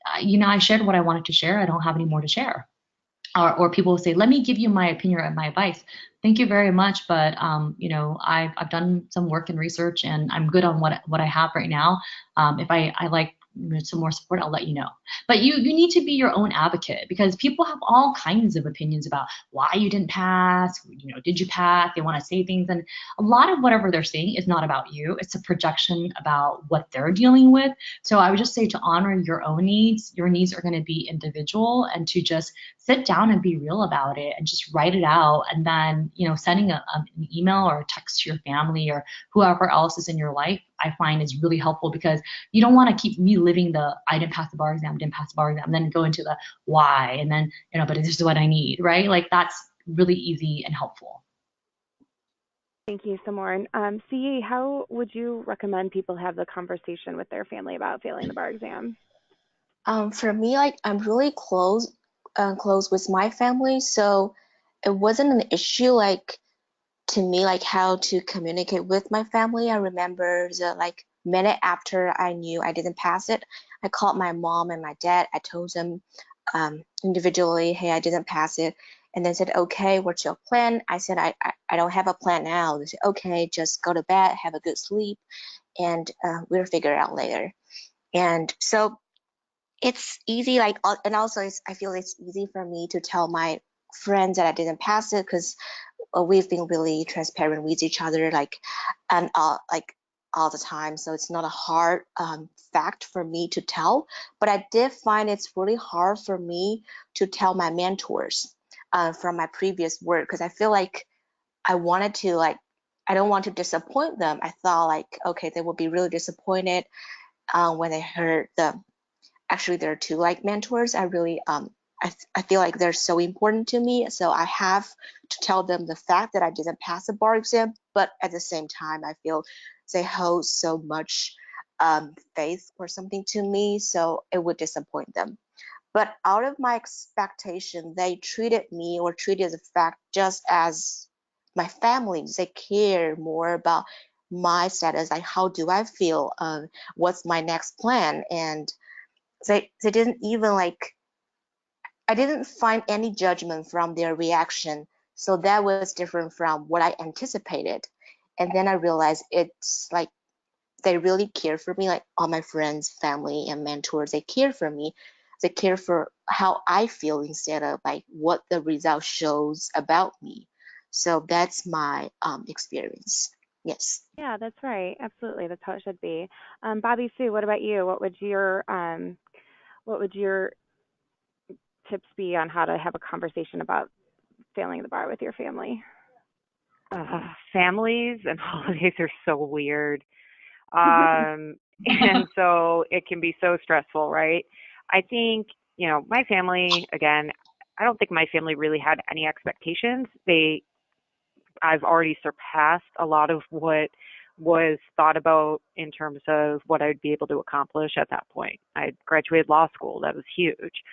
I shared what I wanted to share. I don't have any more to share. Or people will say, let me give you my opinion and my advice. Thank you very much, but I've done some work and research, and I'm good on what I have right now. If I like some more support, I'll let you know. But you need to be your own advocate, because people have all kinds of opinions about why you didn't pass, did you pass? They want to say things, and a lot of whatever they're saying is not about you. It's a projection about what they're dealing with. So I would just say to honor your own needs. Your needs are going to be individual, and to just sit down and be real about it and just write it out. And then, sending an email or a text to your family or whoever else is in your life, I find is really helpful, because you don't want to keep reliving the I didn't pass the bar exam, and then go into the why, and then, but this is what I need, right? Like, that's really easy and helpful. Thank you, Samorn. Siyi, how would you recommend people have the conversation with their family about failing the bar exam? For me, I'm really close with my family, so it wasn't an issue to me how to communicate with my family. I remember the minute after I knew I didn't pass it, I called my mom and my dad. I told them individually, hey, I didn't pass it. And they said, okay, what's your plan? I said, I don't have a plan now. They said, okay, just go to bed, have a good sleep, and we'll figure it out later. And so it's easy, and also I feel it's easy for me to tell my friends that I didn't pass it, because we've been really transparent with each other, and all the time, so it's not a hard fact for me to tell. But I did find it's really hard for me to tell my mentors from my previous work, because I feel like I wanted to, like, I don't want to disappoint them. I thought like, okay, they would be really disappointed when they heard actually there are two like mentors. I really I feel like they're so important to me, so I have to tell them the fact that I didn't pass the bar exam. But at the same time, I feel they hold so much faith or something to me, so it would disappoint them. But out of my expectation, they treated me or treated the fact just as my family. They care more about my status, like how do I feel, what's my next plan, and they didn't even like, I didn't find any judgment from their reaction. So that was different from what I anticipated. And then I realized it's like they really care for me, like all my friends, family, and mentors, they care for me. They care for how I feel instead of like what the result shows about me. So that's my experience. Yes. Yeah, that's right. Absolutely, that's how it should be. Bobbi-Sue, what about you? What would your tips be on how to have a conversation about failing the bar with your family? Families and holidays are so weird. And so it can be so stressful, right? I think, my family, again, I don't think my family really had any expectations. I've already surpassed a lot of what was thought about in terms of what I'd be able to accomplish at that point. I graduated law school. That was huge.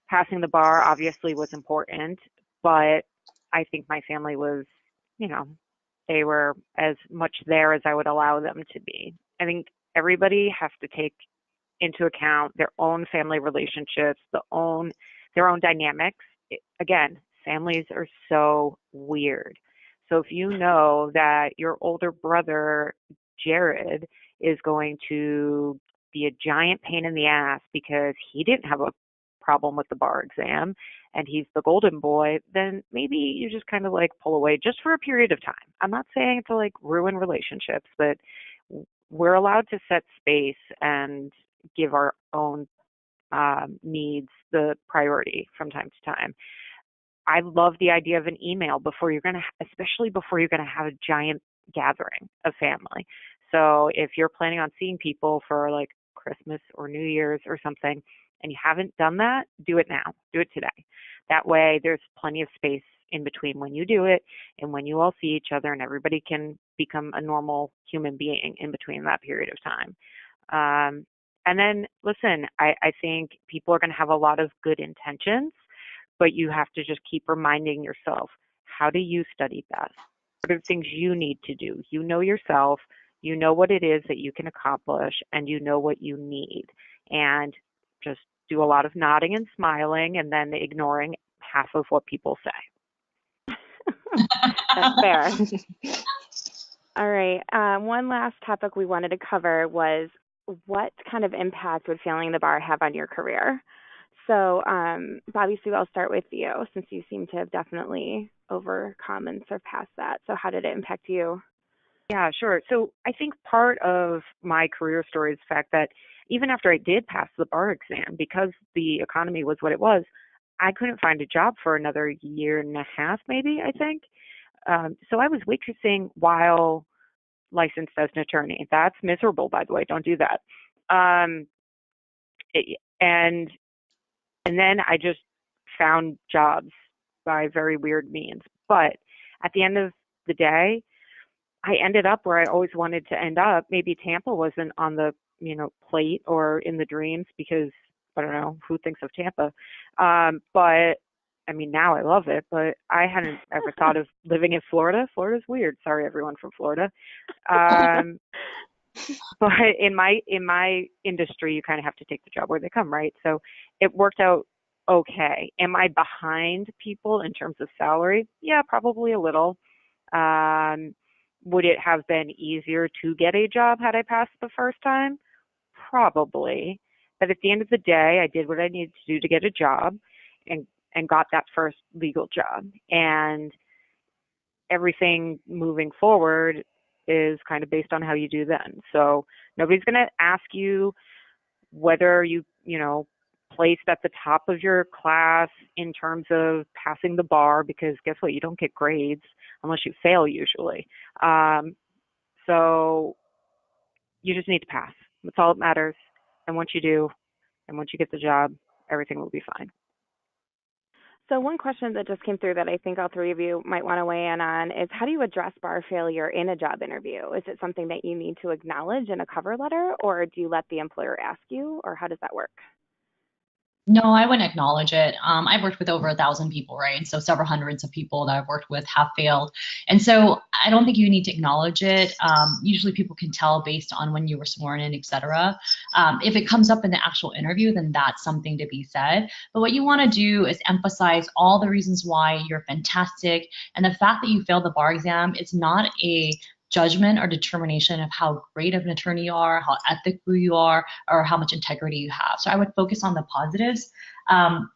Passing the bar obviously was important, but I think my family was, you know, they were as much there as I would allow them to be. I think everybody has to take into account their own family relationships, their own dynamics. Again, families are so weird. So if you know that your older brother, Jared, is going to be a giant pain in the ass because he didn't have a problem with the bar exam and he's the golden boy, then maybe you just kind of like pull away just for a period of time. I'm not saying to like ruin relationships, but we're allowed to set space and give our own needs the priority from time to time. I love the idea of an email especially before you're going to have a giant gathering of family. So if you're planning on seeing people for like Christmas or New Year's or something, and you haven't done that, do it now. Do it today. That way there's plenty of space in between when you do it and when you all see each other, and everybody can become a normal human being in between that period of time. And then listen, I think people are going to have a lot of good intentions, but you have to just keep reminding yourself, how do you study best? What are the things you need to do? You know yourself, you know what it is that you can accomplish, and you know what you need. And just do a lot of nodding and smiling and then ignoring half of what people say. That's fair. All right. One last topic we wanted to cover was what kind of impact would failing the bar have on your career? So, Bobbi-Sue, I'll start with you since you seem to have definitely overcome and surpassed that. So how did it impact you? Yeah, sure. So I think part of my career story is the fact that even after I did pass the bar exam, because the economy was what it was, I couldn't find a job for another year and a half, maybe, I think. So I was waitressing while licensed as an attorney. That's miserable, by the way. Don't do that. Um, and then I just found jobs by very weird means. But at the end of the day, I ended up where I always wanted to end up. Maybe Tampa wasn't on the, plate or in the dreams because I don't know who thinks of Tampa. But I mean, now I love it, but I hadn't ever thought of living in Florida. Florida's weird. Sorry, everyone from Florida. But in my industry, you kind of have to take the job where they come, right? So it worked out okay. Am I behind people in terms of salary? Yeah, probably a little. Would it have been easier to get a job had I passed the first time? Probably. But at the end of the day, I did what I needed to do to get a job and got that first legal job. And everything moving forward, is kind of based on how you do then. So nobody's going to ask you whether you placed at the top of your class in terms of passing the bar, because guess what? You don't get grades unless you fail usually. So you just need to pass. That's all that matters. And once you do, and once you get the job, everything will be fine. So one question that just came through that I think all three of you might want to weigh in on is, how do you address bar failure in a job interview? Is it something that you need to acknowledge in a cover letter, or do you let the employer ask you, or how does that work? No, I wouldn't acknowledge it. I've worked with over 1,000 people, right? And so several hundreds of people that I've worked with have failed. And so I don't think you need to acknowledge it. Usually people can tell based on when you were sworn in, et cetera. If it comes up in the actual interview, then that's something to be said. But what you want to do is emphasize all the reasons why you're fantastic. And the fact that you failed the bar exam is not a judgment or determination of how great of an attorney you are, how ethical you are, or how much integrity you have. So I would focus on the positives. And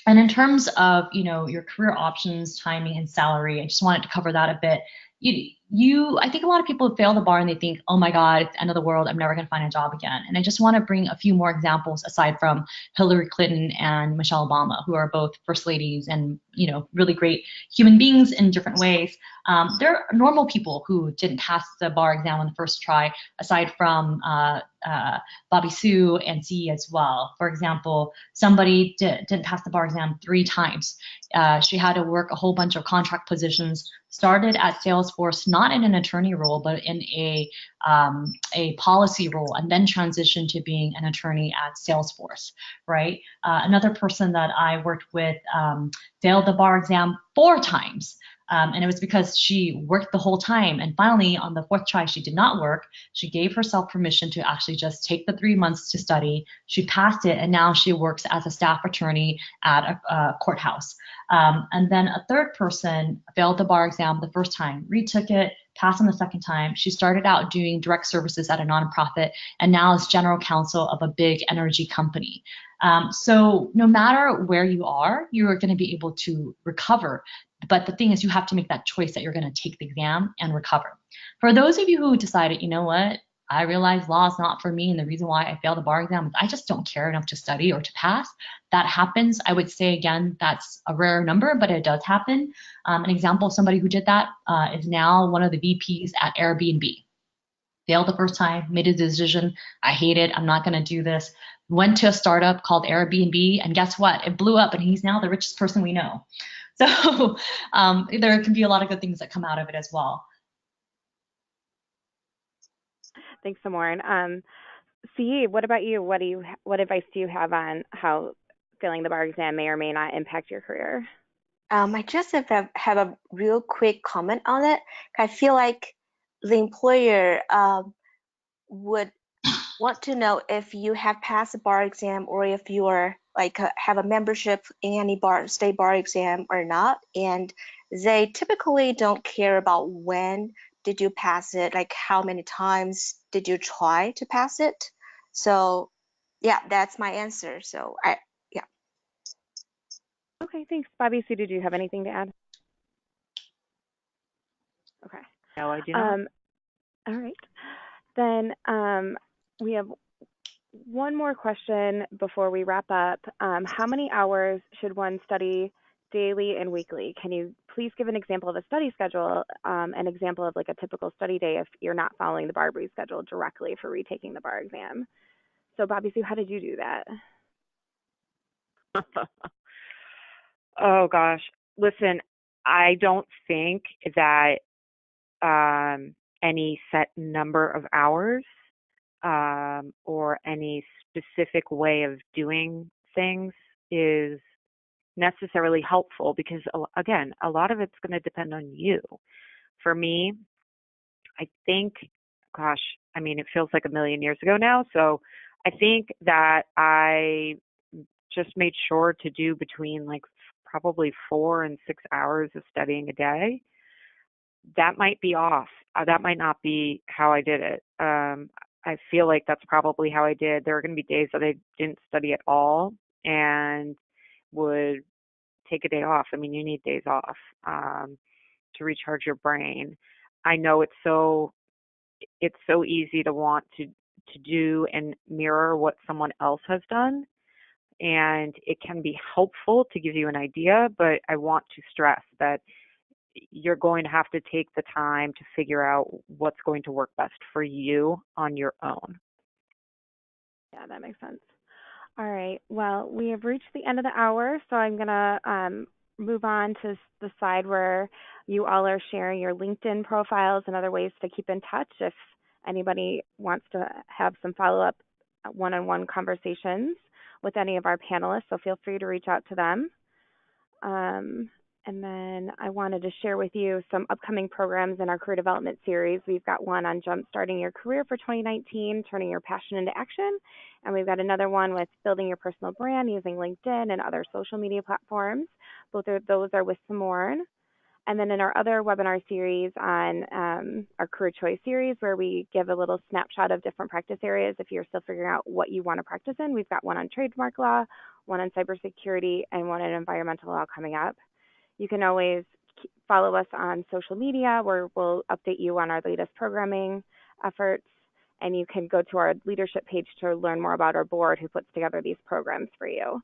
in terms of, your career options, timing, and salary, I just wanted to cover that a bit. I think a lot of people fail the bar and they think, oh my God, it's the end of the world. I'm never going to find a job again. And I just want to bring a few more examples aside from Hillary Clinton and Michelle Obama, who are both first ladies and, really great human beings in different ways. There are normal people who didn't pass the bar exam on the first try, aside from Bobbi-Sue and Siyi as well. For example, somebody didn't pass the bar exam 3 times. She had to work a whole bunch of contract positions, started at Salesforce, not in an attorney role, but in a policy role, and then transitioned to being an attorney at Salesforce, right? Another person that I worked with failed the bar exam 4 times. And it was because she worked the whole time. And finally, on the 4th try, she did not work. She gave herself permission to actually just take the 3 months to study. She passed it, and now she works as a staff attorney at a courthouse. And then a 3rd person failed the bar exam the first time, retook it, passed on the 2nd time. She started out doing direct services at a nonprofit, and now is general counsel of a big energy company. So no matter where you are, you are going to be able to recover. But the thing is, you have to make that choice that you're going to take the exam and recover. For those of you who decided, you know what, I realize law is not for me, and the reason why I failed the bar exam is I just don't care enough to study or to pass. That happens. I would say, again, that's a rare number, but it does happen. An example of somebody who did that is now one of the VPs at Airbnb. Failed the first time, made a decision, I hate it, I'm not going to do this. Went to a startup called Airbnb, and guess what? It blew up, and he's now the richest person we know. So there can be a lot of good things that come out of it as well. Thanks, Samorn. Siyi, what about you? What advice do you have on how failing the bar exam may or may not impact your career? I just have a real quick comment on it. I feel like the employer would want to know if you have passed the bar exam, or if you are have a membership in any state bar exam or not. And they typically don't care about when did you pass it, like how many times did you try to pass it. So yeah, that's my answer. So yeah. Okay, thanks. Bobbi-Sue, did you have anything to add? Okay. No, I do not. All right. Then we have one more question before we wrap up. How many hours should one study daily and weekly? Can you please give an example of a study schedule, an example of like a typical study day if you're not following the Barbary schedule directly for retaking the bar exam? So Bobbi-Sue, how did you do that? Oh gosh, listen, I don't think that any set number of hours or any specific way of doing things is necessarily helpful, because again, a lot of it's going to depend on you. For me, I think, gosh, I mean, it feels like a million years ago now. So I think that I just made sure to do between like probably 4 and 6 hours of studying a day. That might be off. That might not be how I did it. I feel like that's probably how I did. There are going to be days that I didn't study at all and would take a day off. I mean, you need days off to recharge your brain. I know it's so it's so easy to want to do and mirror what someone else has done. And it can be helpful to give you an idea, but I want to stress that you're going to have to take the time to figure out what's going to work best for you on your own. Yeah, that makes sense. All right. Well, we have reached the end of the hour, so I'm going to move on to the side where you all are sharing your LinkedIn profiles and other ways to keep in touch. If anybody wants to have some follow-up one-on-one conversations with any of our panelists, so feel free to reach out to them. And then I wanted to share with you some upcoming programs in our career development series. We've got one on jumpstarting your career for 2019, turning your passion into action. And we've got another one with building your personal brand using LinkedIn and other social media platforms. Both of those are with Samorn. And then in our other webinar series on our career choice series, where we give a little snapshot of different practice areas if you're still figuring out what you want to practice in, we've got one on trademark law, one on cybersecurity, and one on environmental law coming up. You can always follow us on social media, where we'll update you on our latest programming efforts. And you can go to our leadership page to learn more about our board who puts together these programs for you.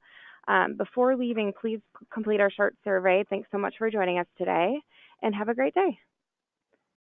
Before leaving, please complete our short survey. Thanks so much for joining us today, and have a great day.